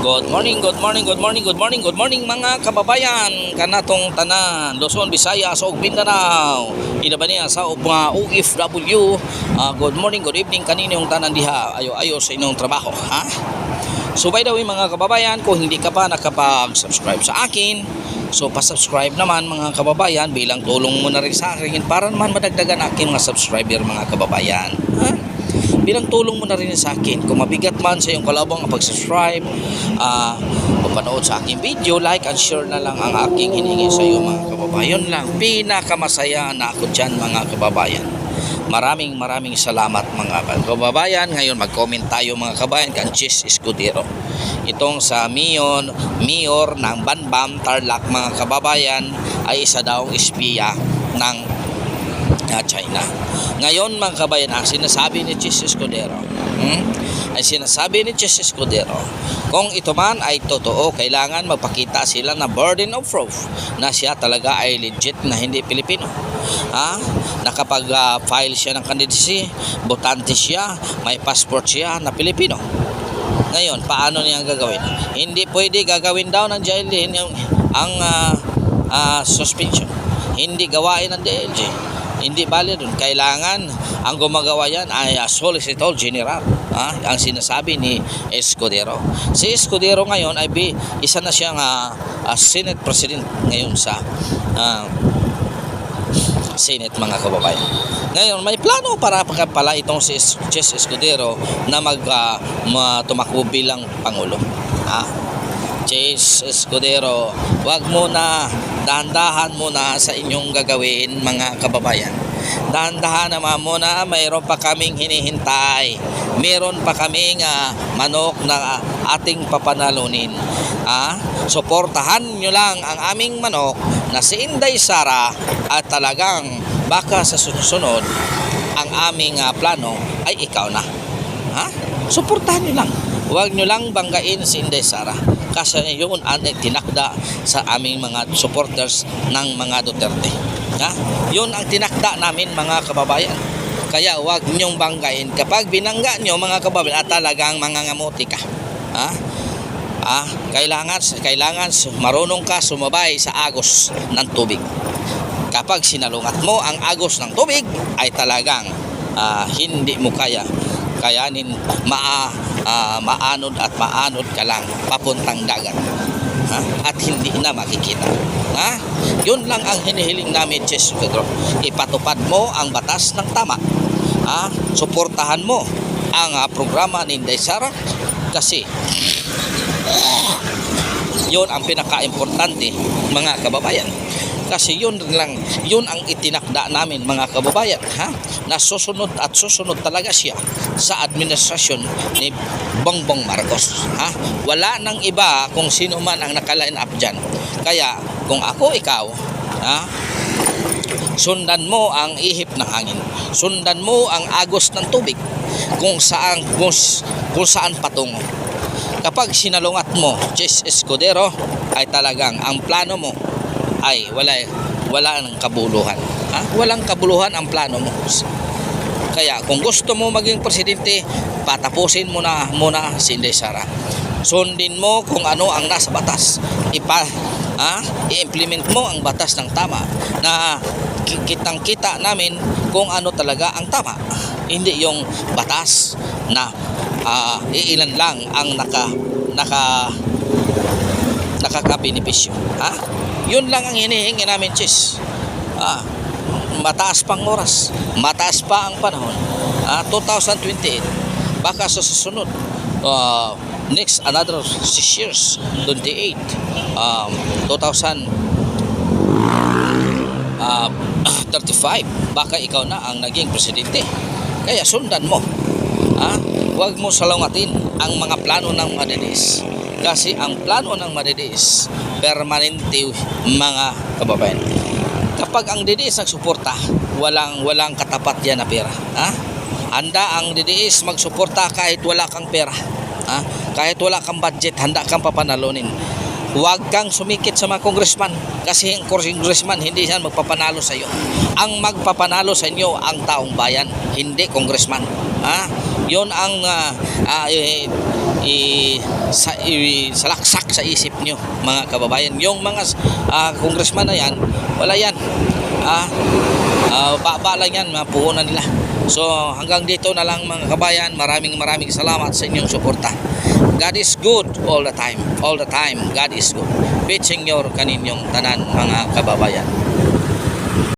Good morning, good morning, good morning, good morning, good morning mga kababayan kanatong tanan Luzon, Visayas ug Mindanao. Ina ba niya sa mga OFW. Good morning, good evening kaninyong tanan diha. Ayo sa inyong trabaho, ha? So by the way mga kababayan, kung hindi ka pa nakapag-subscribe sa akin, so pa-subscribe naman mga kababayan bilang tulong mo na rin sa akin para naman madagdagan aking mga subscriber mga kababayan, ha? Bilang tulong mo na rin sa akin, kung mabigat man sa iyong kalabang pag-subscribe, panood sa aking video, like and share na lang ang aking hinihingi sa iyo mga kababayan lang. Pinakamasaya na ako dyan mga kababayan. Maraming salamat mga kababayan. Ngayon mag-comment tayo mga kababayan kan Chis Escudero. Itong sa mayor ng Banbam, Tarlac mga kababayan ay isa daw espiya ng China. Ngayon mga kabayan, ang sinasabi ni Chis Escudero, kung ito man ay totoo, kailangan magpakita sila na burden of proof na siya talaga ay legit na hindi Pilipino. Nakapag-file siya ng candidacy, botante siya, may passport siya na Pilipino. Ngayon, paano niya gagawin? Hindi pwede gagawin daw ng DLG ang suspension. Hindi gawain ng DLG. Hindi bali dun. Kailangan ang gumagawa yan ay Solicitor General, ang sinasabi ni Escudero. Si Escudero ngayon ay isa na siyang Senate President ngayon sa Senate mga kababayan. Ngayon may plano para pala itong si Chis Escudero na tumakbo bilang Pangulo. Chis Escudero, wag muna, dahan-dahan muna sa inyong gagawin mga kababayan. Dahan-dahan naman muna, mayroon pa kaming hinihintay. Meron pa kaming manok na ating papanalunin. Suportahan nyo lang ang aming manok na si Inday Sara at talagang baka sa susunod ang aming plano ay ikaw na. Suportahan nyo lang. Huwag nyo lang banggain si Inday Sara kasi yun ang tinakda sa aming mga supporters ng mga Duterte. Yun ang tinakda namin mga kababayan. Kaya huwag nyong banggain. Kapag binangga nyo mga kababayan at talagang mangangamuti ka, kailangan marunong ka sumabay sa agos ng tubig. Kapag sinalungat mo ang agos ng tubig ay talagang hindi mo kayanin, maanod at maanod ka lang papuntang dagat, at hindi na makikita. Yun lang ang hinihiling namin, Chis Pedro. Ipatupad mo ang batas ng tama. Suportahan mo ang programa ni Inday Sara kasi yun ang pinaka-importante mga kababayan. Kasi yun ang itinakda namin mga kababayan, na susunod talaga siya sa administrasyon ni Bongbong Marcos. Wala nang iba kung sino man ang naka-line up dyan. Kaya kung ako ikaw, sundan mo ang ihip ng hangin, sundan mo ang agos ng tubig kung saan patungo. Kapag sinalungat mo, Chis Escudero, ay talagang ang plano mo ay wala ng kabuluhan. Walang kabuluhan ang plano mo. Kaya kung gusto mo maging presidente, patapusin mo na muna si Inday Sara. Sundin mo kung ano ang nasa batas. I-implement mo ang batas ng tama na kitang-kita namin kung ano talaga ang tama. Hindi yung batas na iilan lang ang nakakabenepisyo. Yun lang ang hinihingi namin, Chis. Mataas pang oras, mataas pa ang panahon. 2028, baka sa susunod, next another 6 years, 28, 2035, baka ikaw na ang naging presidente. Kaya sundan mo. Huwag mo salungatin ang mga plano ng Madidis. Kasi ang plano ng Madidis, permanente mga kababayan. Kapag ang DDS nagsuporta, walang katapat yan na pera. Handa ang DDS magsuporta kahit wala kang pera. Kahit wala kang budget, handa kang papanalunin. Huwag kang sumikit sa mga congressman kasi ang congressman hindi yan magpapanalo sa iyo. Ang magpapanalo sa inyo ang taong bayan, hindi congressman. Yon ang salaksak sa isip nyo mga kababayan. Yung mga congressman na yan, wala yan. Baba lang yan, mga puhunan nila. So hanggang dito na lang mga kabayan. Maraming salamat sa inyong suporta. God is good all the time. All the time, God is good. Pitching your kaninyong tanan mga kababayan.